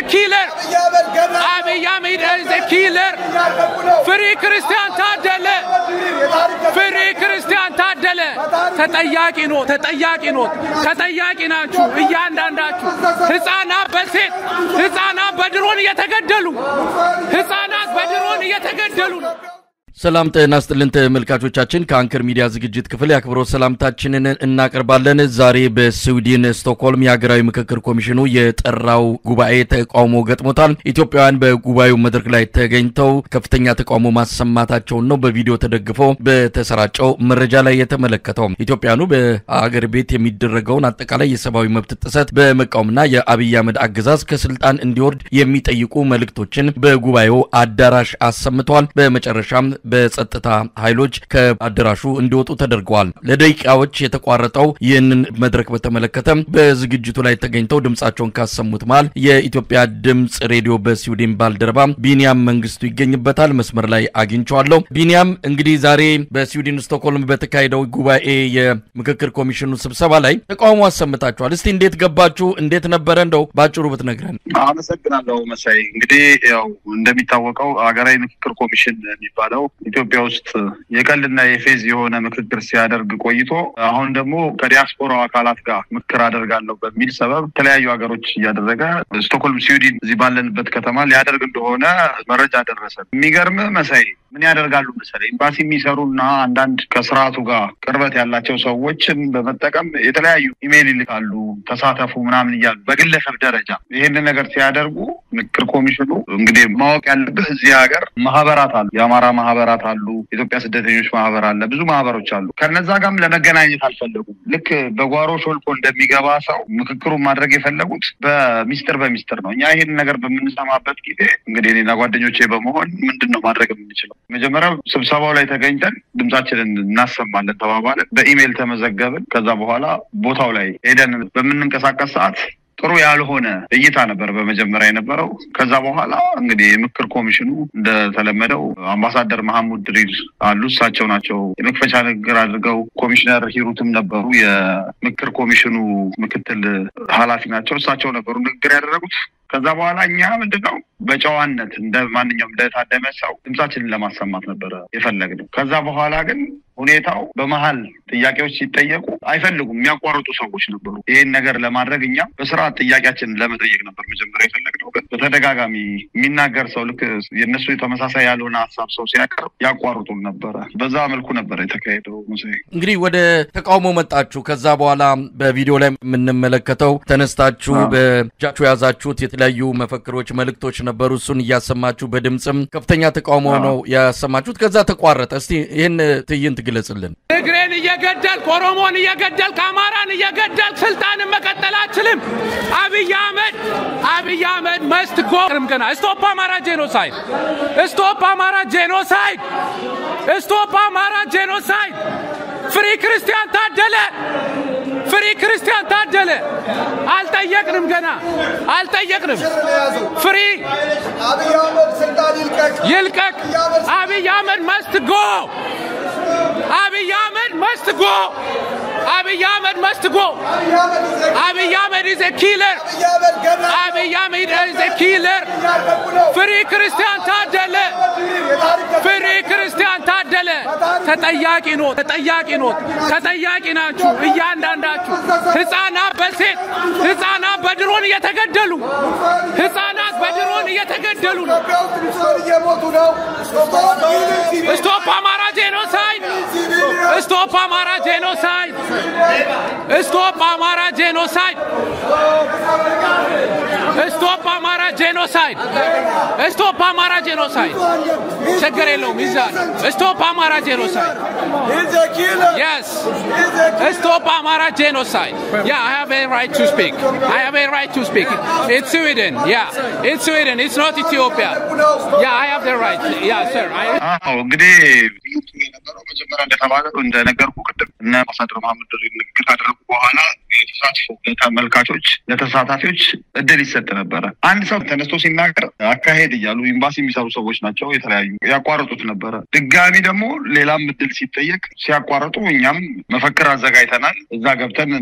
killer. Abiy Ahmed is a killer. Free Christian Tadele. Free Christian Tadele. ተጠያቂ ነው ተጠያቂ ናችሁ እያንዳንዳችሁ ህፃናት በሴት ህፃናት በድሮን እየተገደሉ ነው ሰላም ጤና ይስጥልን ተመልካቾቻችን ከአንከር ሚዲያ ዝግጅት ክፍል ያክብሮት ሰላምታችንን እናቀርባለን ዛሬ በስዊድን ስቶክሆልም የሀገራዊ ምክክር ኮሚሽኑ የጠራው ጉባኤ ተቃውሞ ገጥሞታል ኢትዮጵያውያን በጉባኤው መድረክ ላይ ተገኝተው ከፍተኛ ተቃውሞ ማሰማታቸው ነው በቪዲዮ ተደግፎ በተሰራጨው መረጃ ላይ የተመለከተው ኢትዮጵያኑ በአገር ቤት የሚደረገውን አጠቃላይ የሰብአዊ መብት ጥሰት በመቃወምና የአብይ አህመድ አገዛዝ ከስልጣን እንዲወርድ የሚጠይቁ መልእክቶችን በጉባኤው አዳራሽ አሰምተዋል በመጨረሻም በጸጥታ ኃይሎች ከአዳራሹ እንዲወጡ ተደርጓል ለደቂቃዎች የተቋረጠው ይህንን መድረክ በተመለከተ በዝግጅቱ ላይ ተገኝተው ድምጻቸውን ካሰሙት ማል የኢትዮጵያ ድምጽ ሬዲዮ በስዊድን ባልደረባ ቢኒያም መንግስቱ ይገኝበታል መስመር ላይ አግኝቻለሁ ቢኒያም እንግዲህ ዛሬ በስዊድን ስቶክሆልም በተካሄደው ጉባኤ የምክክር ኮሚሽኑ ስብሰባ ላይ ተቃውሞ አሰምታችኋል እስቲ እንዴት ገባችሁ እንዴት ነበር እንደው ባጭሩ ብትነግረን አመሰግናለሁ መሳይ እንግዲህ ያው እንደሚታወቀው ሀገራዊ ምክክር ኮሚሽን የሚባለው ኢትዮጵያ ውስጥ የቀልና የፌዝ የሆነ ምክክር ሲያደርግ ቆይቶ አሁን ደግሞ ከዲያስፖራው አካላት ጋር ምክክር አደርጋለሁ በሚል ሰበብ ተለያዩ ሀገሮች ያደረገ ስቶክሆልም ስዊድን እዚህ ባለንበት ከተማ ሊያደርግ እንደሆነ መረጃ ደረሰ የሚገርም መሳይ ምን ያደርጋሉ መሰለኝ ኤምባሲ የሚሰሩና አንዳንድ ከስራቱ ጋር ቅርበት ያላቸው ሰዎችን በመጠቀም የተለያዩ ኢሜል ይልካሉ ተሳተፉ ምናምን ይያሉ በግለሰብ ደረጃ ይሄን ነገር ሲያደርጉ ምክክር ኮሚሽኑ እንግዲህ ማወቅ ያለበት እዚህ ሀገር ማህበራት አሉ የአማራ ማህበራት አሉ ኢትዮጵያ ስደተኞች ማህበር አለ ብዙ ማህበሮች አሉ ከነዛ ጋርም ለመገናኘት አልፈለጉም ልክ በጓሮ ሾልኮ እንደሚገባ ሰው ምክክሩን ማድረግ የፈለጉት በሚስጥር ነው እኛ ይሄን ነገር በመንሰማበት ጊዜ እንግዲህ እኔና ጓደኞቼ በመሆን ምንድነው ማድረግ የምንችለው መጀመሪያ ስብሰባው ላይ ተገኝተን ድምጻችንን እናሰማለን ተባባልን በኢሜል ተመዘገብን ከዛ በኋላ ቦታው ላይ ሄደን በመንንቀሳቀስ ሰዓት ጥሩ ያልሆነ እይታ ነበር በመጀመሪያ የነበረው ከዛ በኋላ እንግዲህ ምክክር ኮሚሽኑ እንደተለመደው አምባሳደር መሐሙድ ድሪር አሉ እሳቸው ናቸው የመክፈቻ ንግግር አድርገው ኮሚሽነር ሂሩትም ነበሩ የምክክር ኮሚሽኑ ምክትል ኃላፊ ናቸው እሳቸው ነበሩ ንግግር ያደረጉት ከዛ በኋላ እኛ ምንድነው በጨዋነት እንደማንኛውም እንደታደመ ሰው ድምጻችንን ለማሰማት ነበር የፈለግነው ከዛ በኋላ ግን ሁኔታው በመሃል ጥያቄዎች ሲጠየቁ አይፈልጉም የሚያቋርጡ ሰዎች ነበሩ ይሄን ነገር ለማድረግ እኛ በስራ ጥያቄያችንን ለመጠየቅ ነበር መጀመሪያ የፈለግነው ግን በተደጋጋሚ የሚናገር ሰው ልክ የነሱ ተመሳሳይ ያልሆነ ሐሳብ ሰው ሲያቀርብ ያቋርጡን ነበር በዛ መልኩ ነበር የተካሄደው እንግዲህ ወደ ተቃውሞ መጣችሁ ከዛ በኋላ በቪዲዮ ላይ የምንመለከተው ተነስታችሁ በጃቹ ያዛችሁት የተለያዩ መፈክሮች መልእክቶች ነበሩ እሱን ያሰማችሁ በድምጽም ከፍተኛ ተቃውሞ ነው ያሰማችሁት ከዛ ተቋረጠ እስቲ ይሄን ትዕይንት ግለጽልን ትግሬን እየገደል ኦሮሞን እየገደል ካማራን እየገደል ስልጣን መቀጠል አችልም አብይ አህመድ must go ገና stop Amara genocide stop Amara genocide free Christian Tadele አልጠየቅንም ገና free አብይ አህመድ ስልጣን ይልቀቅ አብይ አህመድ must go Abiy Ahmed must go Abiy Ahmed is a killer Abiy Ahmed is a killer Free Christian Tadele ተጠያቂ ናችሁ እያንዳንዳችሁ ህፃናት በሴት ህፃናት በድሮን እየተገደሉ ነው Stop Amara genocide Stop Amara genocide Stop Amara genocide Stop Amara genocide Stop Amara genocide ችግር የለውም ይዛል Stop Amara genocide He's a killer Yes Stop Amara genocide Yeah I have a right to speak It's Sweden Yeah It's Sweden It's not Ethiopia Yeah I have the right Yeah sir እንግዲህ የነበረው መጀመሪያ እንደተባለው እንደነገርኩ ቅድም እና አምባሳደር መሐመድ ንግግር ካደረጉ በኋላ የተሳትፎ ለተመልካቾች ለተሳታፊዎች እድል ይሰጥ ነበር። አንድ ሰው ተነስቶ ሲናገር አካሄድ እያሉ ኤምባሲ የሚሰሩ ሰዎች ናቸው የተለያዩ ያቋርጡት ነበር። ድጋሚ ደግሞ ሌላም እድል ሲጠየቅ ሲያቋርጡ እኛም መፈክር አዘጋጅተናል እዛ ገብተን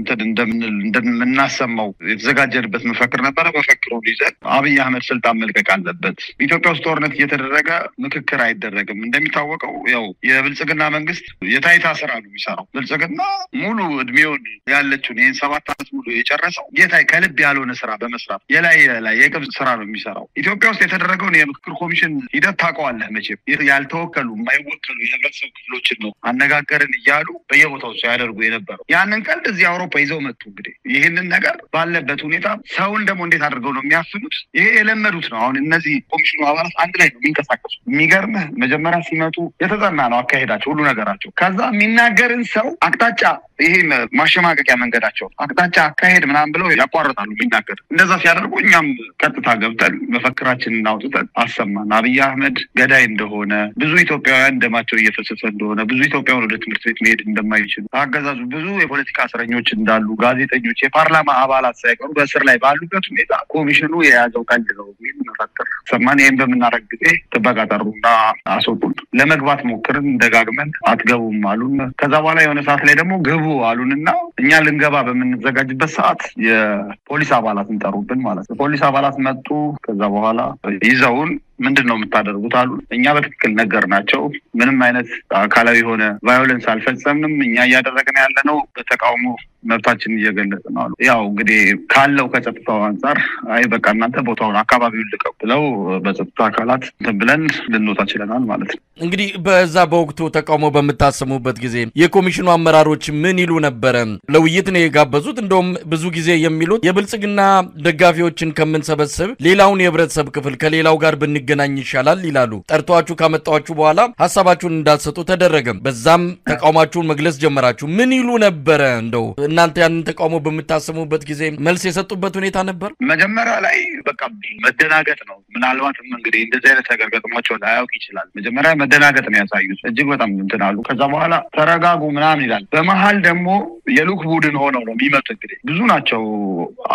እንደምናሰማው የተዘጋጀንበት መፈክር ነበር። መፈክሩን ይዘን አብይ አህመድ ስልጣን መልቀቅ አለበት፣ ኢትዮጵያ ውስጥ ጦርነት እየተደረገ ምክክር አይደረግም። እንደሚታወቀው ያው የብልጽግና መንግስት የታይታ ስራ ነው የሚሰራው። ብልጽግና ሙሉ እድሜውን ያለችውን ይሄን 7 ዓመት ሙሉ የጨረሰው የታይ ከልብ ያልሆነ ስራ በመስራት የላይ የቅብጽ ስራ ነው የሚሰራው። ኢትዮጵያ ውስጥ የተደረገውን የምክክር ኮሚሽን ሂደት ታውቀዋለህ መቼም። ያልተወከሉ የማይወከሉ የህብረተሰብ ክፍሎችን ነው አነጋገርን እያሉ በየቦታው ሲያደርጉ የነበረው። ያንን ቀልድ እዚህ አውሮፓ ይዘው መጡ። እንግዲህ ይህንን ነገር ባለበት ሁኔታ ሰውን ደግሞ እንዴት አድርገው ነው የሚያፍኑት? ይሄ የለመዱት ነው። አሁን እነዚህ ኮሚሽኑ አባላት አንድ ላይ ነው የሚንቀሳቀሱ። የሚገርምህ መጀመሪያ ሲመጡ የተጠና ነው አካሄዳቸው ሁሉ ነገራቸው። ከዛ የሚናገርን ሰው አቅጣጫ ይሄ ማሸማቀቂያ መንገዳቸው አቅጣጫ አካሄድ ምናምን ብለው ያቋርጣሉ የሚናገር። እንደዛ ሲያደርጉ እኛም ቀጥታ ገብተን መፈክራችንን አውጥተን አሰማን። አብይ አህመድ ገዳይ እንደሆነ፣ ብዙ ኢትዮጵያውያን ደማቸው እየፈሰሰ እንደሆነ፣ ብዙ ኢትዮጵያውያን ወደ ትምህርት ቤት መሄድ እንደማይችሉ፣ አገዛዙ ብዙ የፖለቲካ እስረኞች እንዳሉ፣ ጋዜጠኞች፣ የፓርላማ አባላት ሳይቀሩ በእስር ላይ ባሉበት ሁኔታ ኮሚሽኑ የያዘው ቀልድ ነው የሚል መፈክር ሰማን። ይህን በምናደርግ ጊዜ ጥበቃ ጠሩና አስወጡን። ለመግባት ሞክርን፣ ደጋግመን አትገቡም አሉን። ከዛ በኋላ የሆነ ሰዓት ላይ ደግሞ ግቡ አሉንና እኛ ልንገባ በምንዘጋጅበት ሰዓት የፖሊስ አባላትን ጠሩብን ማለት ነው። ፖሊስ አባላት መጡ። ከዛ በኋላ ይዘውን ምንድነው የምታደርጉት አሉ። እኛ በትክክል ነገርናቸው። ምንም አይነት አካላዊ የሆነ ቫዮለንስ አልፈጸምንም። እኛ እያደረግን ያለነው በተቃውሞ መብታችንን እየገለጽን ነው አሉ። ያው እንግዲህ ካለው ከጸጥታው አንፃር አይ በቃ እናንተ ቦታውን አካባቢውን ልቀቁ ብለው በጸጥታ አካላት ብለን ልንወጣ ችለናል ማለት ነው። እንግዲህ በዛ በወቅቱ ተቃውሞ በምታሰሙበት ጊዜ የኮሚሽኑ አመራሮች ምን ይሉ ነበረ? ለውይይት ነው የጋበዙት። እንደውም ብዙ ጊዜ የሚሉት የብልጽግና ደጋፊዎችን ከምንሰበስብ ሌላውን የህብረተሰብ ክፍል ከሌላው ጋር ብንገናኝ ይሻላል ይላሉ። ጠርቷችሁ ካመጣችሁ በኋላ ሐሳባችሁን እንዳትሰጡ ተደረገ። በዛም ተቃውማችሁን መግለጽ ጀመራችሁ። ምን ይሉ ነበረ? እንደው እናንተ ያንን ተቃውሞ በምታሰሙበት ጊዜ መልስ የሰጡበት ሁኔታ ነበር? መጀመሪያ ላይ በቃ መደናገጥ ነው። ምናልባትም እንግዲህ እንደዚህ አይነት ነገር ገጥሟቸው ላያውቅ ይችላል። መጀመሪያ መደናገጥ ነው ያሳዩት። እጅግ በጣም እንትን አሉ። ከዛ በኋላ ተረጋጉ ምናምን ይላል። በመሀል ደግሞ የልኡክ ቡድን ሆነው ነው የሚመጡት። እንግዲህ ብዙ ናቸው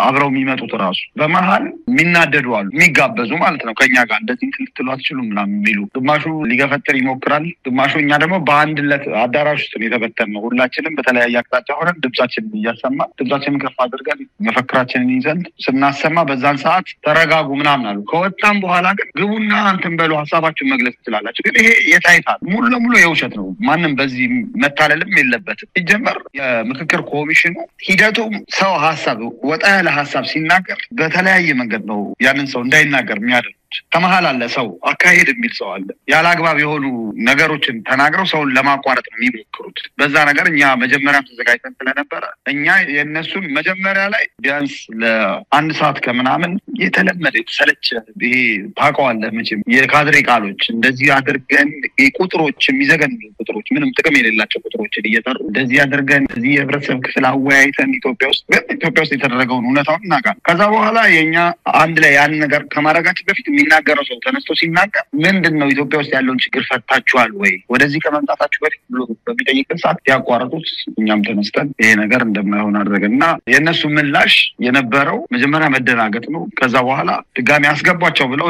አብረው የሚመጡት። ራሱ በመሀል የሚናደዱ አሉ፣ የሚጋበዙ ማለት ነው። ከኛ ጋር እንደዚህ ልትሉ አትችሉም ምናምን የሚሉ፣ ግማሹ ሊገፈትር ይሞክራል፣ ግማሹ እኛ ደግሞ በአንድነት አዳራሽ ውስጥ ነው የተበተንነው። ሁላችንም በተለያየ አቅጣጫ ሆነን ድምጻችንን እያሰማ ድምጻችንን ከፍ አድርገን መፈክራችንን ይዘን ስናሰማ በዛን ሰዓት ተረጋጉ ምናምን አሉ። ከወጣም በኋላ ግን ግቡና እንትን በሉ ሀሳባችሁን መግለጽ ትችላላችሁ። ግን ይሄ የታይታ ሙሉ ለሙሉ የውሸት ነው። ማንም በዚህ መታለልም የለበትም። ሲጀመር የምክክር ኮሚሽኑ ሂደቱ ሰው ሀሳብ ወጣ ያለ ሀሳብ ሲናገር በተለያየ መንገድ ነው ያንን ሰው እንዳይናገር የሚያደርግ። ከመሀል አለ ሰው አካሄድ የሚል ሰው አለ። ያለ አግባብ የሆኑ ነገሮችን ተናግረው ሰውን ለማቋረጥ ነው የሚሞክሩት። በዛ ነገር እኛ መጀመሪያም ተዘጋጅተን ስለነበረ እኛ የእነሱን መጀመሪያ ላይ ቢያንስ ለ1 ሰዓት ከምናምን የተለመደ የተሰለቸ ይሄ ታውቀዋለህ መቼም የካድሬ ቃሎች እንደዚህ አድርገን ቁጥሮች የሚዘገን ቁጥሮች ምንም ጥቅም የሌላቸው ቁጥሮችን እየጠሩ እንደዚህ አድርገን እዚህ የህብረተሰብ ክፍል አወያይተን ኢትዮጵያ ውስጥ የተደረገውን እውነታውን እናውቃለን። ከዛ በኋላ የኛ አንድ ላይ ያን ነገር ከማድረጋችን በፊት የሚናገረው ሰው ተነስቶ ሲናገር ምንድነው ኢትዮጵያ ውስጥ ያለውን ችግር ፈታችኋል ወይ ወደዚህ ከመምጣታችሁ በፊት ብሎ በሚጠይቅን ሰዓት ያቋረጡት። እኛም ተነስተን ይሄ ነገር እንደማይሆን አድርገንና የእነሱ ምላሽ የነበረው መጀመሪያ መደናገጥ ነው። ከዛ በኋላ ድጋሚ አስገቧቸው ብለው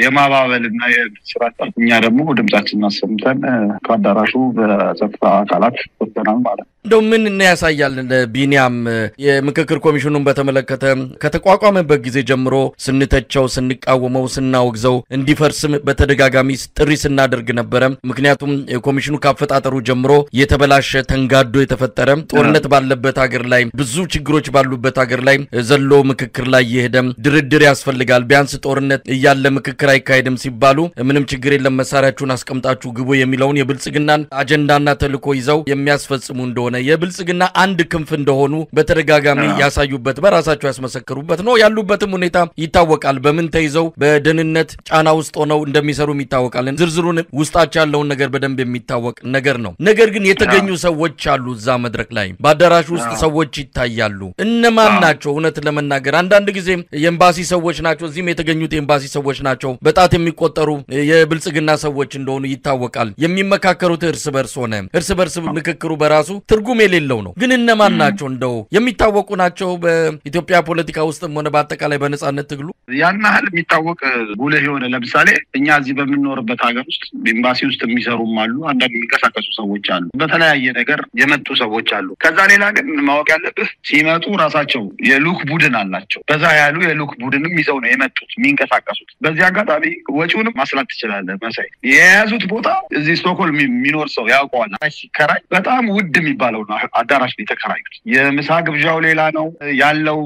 የማባበልና የስራ እኛ ደግሞ ድምጻችንን አሰምተን ከአዳራሹ በጸጥታ አካላት ወጥተናል ማለት ነው። እንደው ምን ያሳያል ቢኒያም የምክክር ኮሚሽኑን በተመለከተ ከተቋቋመበት ጊዜ ጀምሮ ስንተቸው ስንቃወመው ስናወግዘው እንዲፈርስም በተደጋጋሚ ጥሪ ስናደርግ ነበረ። ምክንያቱም ኮሚሽኑ ካፈጣጠሩ ጀምሮ የተበላሸ ተንጋዶ የተፈጠረ ጦርነት ባለበት ሀገር ላይ ብዙ ችግሮች ባሉበት ሀገር ላይ ዘሎ ምክክር ላይ የሄደም ድርድር ያስፈልጋል። ቢያንስ ጦርነት እያለ ምክክር አይካሄድም ሲባሉ ምንም ችግር የለም መሳሪያችሁን አስቀምጣችሁ ግቡ የሚለውን የብልጽግናን አጀንዳና ተልዕኮ ይዘው የሚያስፈጽሙ እንደሆነ የብልጽግና አንድ ክንፍ እንደሆኑ በተደጋጋሚ ያሳዩበት በራሳቸው ያስመሰከሩበት ነው። ያሉበትም ሁኔታ ይታወቃል። በምን ተይዘው በደህንነት ጫና ውስጥ ሆነው እንደሚሰሩ ይታወቃል። ዝርዝሩን ውስጣቸው ያለውን ነገር በደንብ የሚታወቅ ነገር ነው። ነገር ግን የተገኙ ሰዎች አሉ እዛ መድረክ ላይ በአዳራሽ ውስጥ ሰዎች ይታያሉ። እነማን ናቸው? እውነት ለመናገር አንዳንድ ጊዜ የኤምባሲ ሰዎች ናቸው፣ እዚህም የተገኙት የኤምባሲ ሰዎች ናቸው። በጣት የሚቆጠሩ የብልጽግና ሰዎች እንደሆኑ ይታወቃል። የሚመካከሩት እርስ በርስ ሆነ እርስ በርስ ምክክሩ በራሱ ትርጉም የሌለው ነው። ግን እነማን ናቸው? እንደው የሚታወቁ ናቸው በኢትዮጵያ ፖለቲካ ውስጥም ሆነ በአጠቃላይ በነጻነት ትግሉ ያን ያህል የሚታወቅ ጉልህ የሆነ ለምሳሌ እኛ እዚህ በምንኖርበት ሀገር ውስጥ ኤምባሲ ውስጥ የሚሰሩም አሉ፣ አንዳንድ የሚንቀሳቀሱ ሰዎች አሉ፣ በተለያየ ነገር የመጡ ሰዎች አሉ። ከዛ ሌላ ግን ማወቅ ያለብህ ሲመጡ ራሳቸው የሉክ ቡድን አላቸው። በዛ ያሉ የሉክ ቡድንም ይዘው ነው የመጡት የሚንቀሳቀሱት። በዚህ አጋጣሚ ወጪውንም ማስላት ትችላለህ መሳይ። የያዙት ቦታ እዚህ ስቶክሆልም የሚኖር ሰው ያውቀዋል። ሲከራይ በጣም ውድ የሚባለው ነው አዳራሽ ነው የተከራዩት። የምሳ ግብዣው ሌላ ነው ያለው፣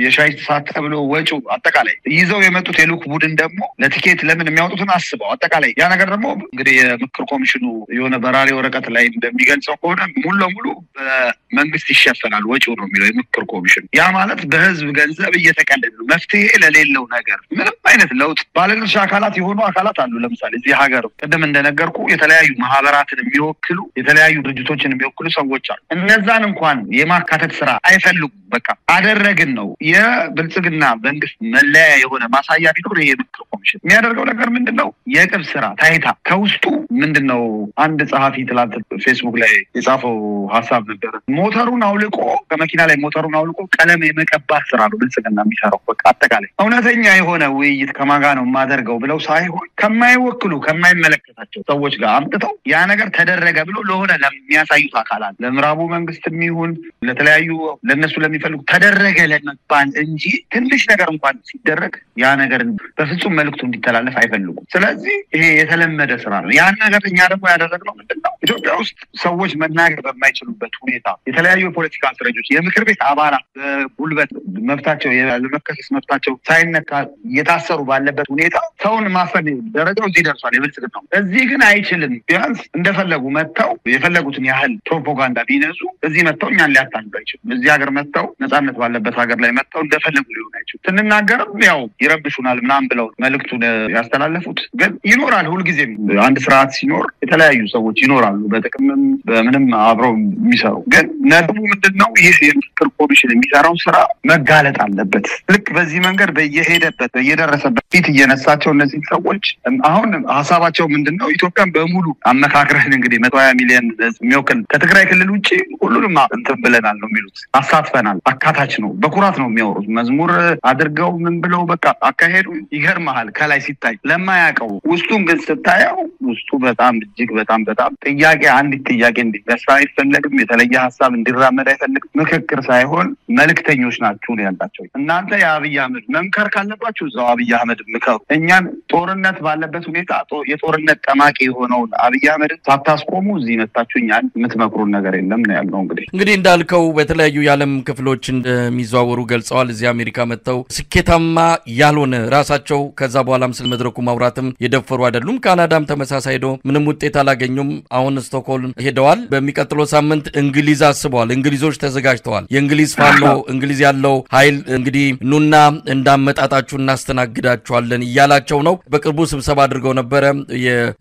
የሻይ ሰዓት ተብሎ ወጪው አጠቃላይ ይዘው የመጡት የሉክ ቡድን ደግሞ ለቲኬት ለምን የሚያወጡትን አስበው አጠቃላይ ያ ነገር ደግሞ እንግዲህ የምክር ኮሚሽኑ የሆነ በራሪ ወረቀት ላይ እንደሚገልጸው ከሆነ ሙሉ ለሙሉ በመንግስት ይሸፈናል ወጪው ነው የሚለው የምክር ኮሚሽኑ። ያ ማለት በህዝብ ገንዘብ እየተቀለደ ነው። መፍትሄ ለሌለው ነገር ምንም አይነት ለውጥ ባለድርሻ አካላት የሆኑ አካላት አሉ። ለምሳሌ እዚህ ሀገር ቅድም እንደነገርኩ የተለያዩ ማህበራትን የሚወክሉ የተለያዩ ድርጅቶችን የሚወክሉ ሰዎች አሉ። እነዛን እንኳን የማካተት ስራ አይፈልጉም። በቃ አደረግን ነው የብልጽግና መንግስት መለያ የሆነ ማሳያ ቢኖር ይሄ ምክር ኮሚሽን የሚያደርገው ነገር ምንድነው? የቅብ ስራ ታይታ ከውስጡ ምንድነው? አንድ ጸሐፊ ትላንት ፌስቡክ ላይ የጻፈው ሀሳብ ነበር። ሞተሩን አውልቆ ከመኪና ላይ ሞተሩን አውልቆ ቀለም የመቀባት ስራ ነው ብልጽግና የሚሰራው። በቃ አጠቃላይ እውነተኛ የሆነ ውይይት ከማጋ ነው የማደርገው ብለው ሳይሆን ከማይወክሉ ከማይመለከታቸው ሰዎች ጋር አምጥተው ያ ነገር ተደረገ ብሎ ለሆነ ለሚያሳዩት አካላት ለምዕራቡ መንግስት የሚሆን ለተለያዩ ለነሱ ለሚፈልጉ ተደረገ ለመባል እንጂ ትንሽ ነገር እንኳን ሲደረግ ያ ነገር በፍጹም መልእክቱ እንዲተላለፍ አይፈልጉም። ስለዚህ ይሄ የተለመደ ስራ ነው። ያን ነገር እኛ ደግሞ ያደረግነው ምንድነው? ኢትዮጵያ ውስጥ ሰዎች መናገር በማይችሉበት ሁኔታ የተለያዩ የፖለቲካ እስረኞች የምክር ቤት አባላት በጉልበት መብታቸው ለመከሰስ መብታቸው ሳይነካ እየታሰሩ ባለበት ሁኔታ ሰውን ማፈን ደረጃው እዚህ ደርሷል የብልጽግና ነው። እዚህ ግን አይችልም። ቢያንስ እንደፈለጉ መጥተው የፈለጉትን ያህል ፕሮፓጋንዳ ቢነዙ እዚህ መጥተው እኛን ሊያታልሉ አይችሉም። እዚህ ሀገር መጥተው ነጻነት ባለበት ሀገር ላይ መጥተው እንደፈለጉ ሊሆን አይችሉም። ስንናገርም ያው ይረብሹናል ምናምን ብለው መልእክቱን ያስተላለፉት ግን ይኖራል። ሁልጊዜም አንድ ስርዓት ሲኖር የተለያዩ ሰዎች ይኖራሉ፣ በጥቅምም በምንም አብረው የሚሰሩ። ግን ነጥቡ ምንድነው? ይህ የምክር ኮሚሽን የሚሰራው ስራ መጋለጥ አለበት። ልክ በዚህ መንገድ በየሄደበት በየደረሰበት ፊት እየነሳቸው እነዚህ ሰዎች አሁን ሀሳባቸው ምንድነው? ኢትዮጵያን በሙሉ አመካክረን እንግዲህ 120 ሚሊዮን የሚወክል ከትግራይ ክልል ውጭ ሁሉንም እንትን ብለናል ነው የሚሉት። አሳትፈናል፣ አካታች ነው፣ በኩራት ነው የሚያወሩት። መዝሙር አድርገው ምን ብለው በቃ አካሄዱ ይገርምሃል ከላይ ሲታይ ለማያውቀው። ውስጡን ግን ስታየው ውስጡ በጣም እጅግ በጣም ጥያቄ አንዲት ጥያቄ እንዲነሳ አይፈለግም። የተለየ ሀሳብ እንዲራመድ አይፈልግም። ምክክር ሳይሆን መልእክተኞች ናችሁ ነው ያላቸው። እናንተ የአብይ አህመድ መምከር ካለባችሁ እዛው አብይ አህመድ ምከሩ። እኛን ጦርነት ባለበት ሁኔታ የጦርነት ጠማቂ የሆነውን አብይ አህመድ ሳታስቆሙ እዚህ መጣችሁ እኛን የምትመክሩን ነገር የለም ነው ያለው። እንግዲህ እንዳልከው በተለያዩ የዓለም ክፍሎች እንደሚዘዋወሩ ገልጸዋል። እዚህ አሜሪካ መጥተው ስኬታማ ያልሆነ ራሳቸው ከዛ በኋላም ስለ መድረኩ ማውራትም የደፈሩ አይደሉም። ካናዳም ተመሳሳይ ሄዶ ምንም ውጤት አላገኙም። አሁን ስቶክሆልም ሄደዋል። በሚቀጥለው ሳምንት እንግሊዝ አስበዋል። እንግሊዞች ተዘጋጅተዋል። የእንግሊዝ ፋኖ እንግሊዝ ያለው ኃይል እንግዲህ ኑና እንዳመጣጣችሁ እናስተናግዳችኋለን እያላቸው ነው። በቅርቡ ስብሰባ አድርገው ነበር።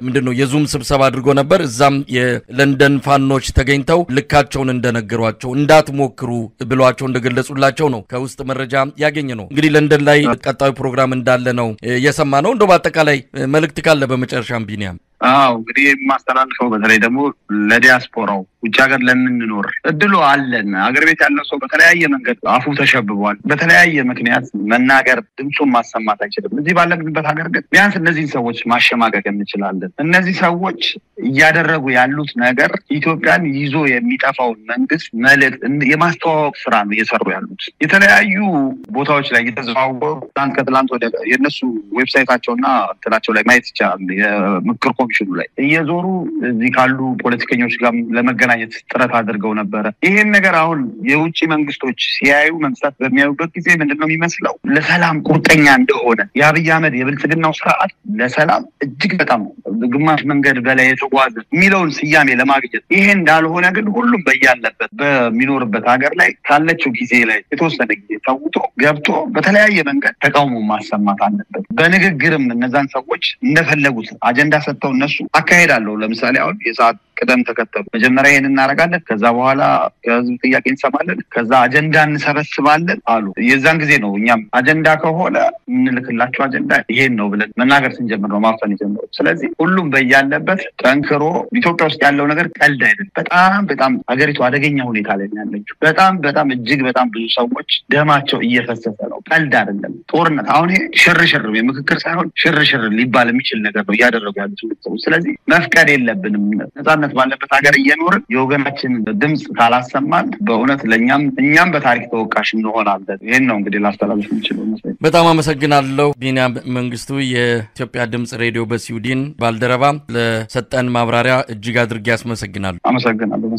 ምንድነው የዙም ስብሰባ አድርገው ነበር። እዛም የለንደን ፋኖች ተገኝተው ልካቸውን እንደነገሯቸው እንዳትሞክሩ ብሏቸው እንደገለጹላቸው ነው ከውስጥ መረጃ ያገኘ ነው። እንግዲህ ለንደን ላይ ቀጣዩ ፕሮግራም እንዳለ ነው የሰማነው። እንደው በአጠቃላይ መልእክት ካለ በመጨረሻም ቢኒያም እንግዲህ የማስተላልፈው በተለይ ደግሞ ለዲያስፖራው ውጭ ሀገር ለምንኖር እድሉ አለን። ሀገር ቤት ያለው ሰው በተለያየ መንገድ አፉ ተሸብቧል። በተለያየ ምክንያት መናገር ድምፁን ማሰማት አይችልም። እዚህ ባለንበት ሀገር ግን ቢያንስ እነዚህን ሰዎች ማሸማቀቅ እንችላለን። እነዚህ ሰዎች እያደረጉ ያሉት ነገር ኢትዮጵያን ይዞ የሚጠፋውን መንግስት መልእክት የማስተዋወቅ ስራ ነው እየሰሩ ያሉት። የተለያዩ ቦታዎች ላይ እየተዘዋወሩ ከትላንት ወደ የእነሱ ዌብሳይታቸውና እንትናቸው ላይ ማየት ይቻላል። የምክር ኮሚሽኑ ላይ እየዞሩ እዚህ ካሉ ፖለቲከኞች ጋር ለመገናኘት ጥረት አድርገው ነበር ይሄን ነገር አሁን የውጭ መንግስቶች ሲያዩ መንግስታት በሚያዩበት ጊዜ ምንድነው የሚመስለው ለሰላም ቁርጠኛ እንደሆነ የአብይ አህመድ የብልጽግናው ስርዓት ለሰላም እጅግ በጣም ግማሽ መንገድ በላይ የተጓዘ የሚለውን ስያሜ ለማግኘት ይሄ እንዳልሆነ ግን ሁሉም በያለበት በሚኖርበት ሀገር ላይ ካለችው ጊዜ ላይ የተወሰነ ጊዜ ተውቶ ገብቶ በተለያየ መንገድ ተቃውሞ ማሰማት አለበት በንግግርም እነዛን ሰዎች እንደፈለጉት አጀንዳ ሰጥተው እነሱ አካሄዳለሁ ለምሳሌ አሁን የሰዓት ቀደም ተከተሉ መጀመሪያ ይሄን እናረጋለን ከዛ በኋላ የህዝብ ጥያቄ እንሰማለን ከዛ አጀንዳ እንሰበስባለን አሉ የዛን ጊዜ ነው እኛም አጀንዳ ከሆነ እንልክላችሁ አጀንዳ ይሄን ነው ብለን መናገር ስንጀምር ነው ማፈን ጀምሮ ስለዚህ ሁሉም በያለበት ጠንክሮ ኢትዮጵያ ውስጥ ያለው ነገር ቀልድ አይደለም በጣም ሀገሪቱ አደገኛ ሁኔታ ላይ ያለችው በጣም እጅግ በጣም ብዙ ሰዎች ደማቸው እየፈሰሰ ነው ቀልድ አይደለም ጦርነት አሁን ይሄ ሽርሽር የምክክር ሳይሆን ሽርሽር ሊባል የሚችል ነገር ነው ያደረጉ ያሉት ስለዚህ መፍቀድ የለብንም ነፃነት ባለበት ሀገር እየኖርን የወገናችን ድምጽ ካላሰማን በእውነት እኛም በታሪክ ተወቃሽ እንሆናለን ይሄን ነው እንግዲህ ላስተላልፍ የምችለው በጣም አመሰግናለሁ ቢኒያም መንግስቱ የኢትዮጵያ ድምጽ ሬዲዮ በስዊድን ባልደረባ ለሰጠን ማብራሪያ እጅግ አድርጌ አመሰግናለሁ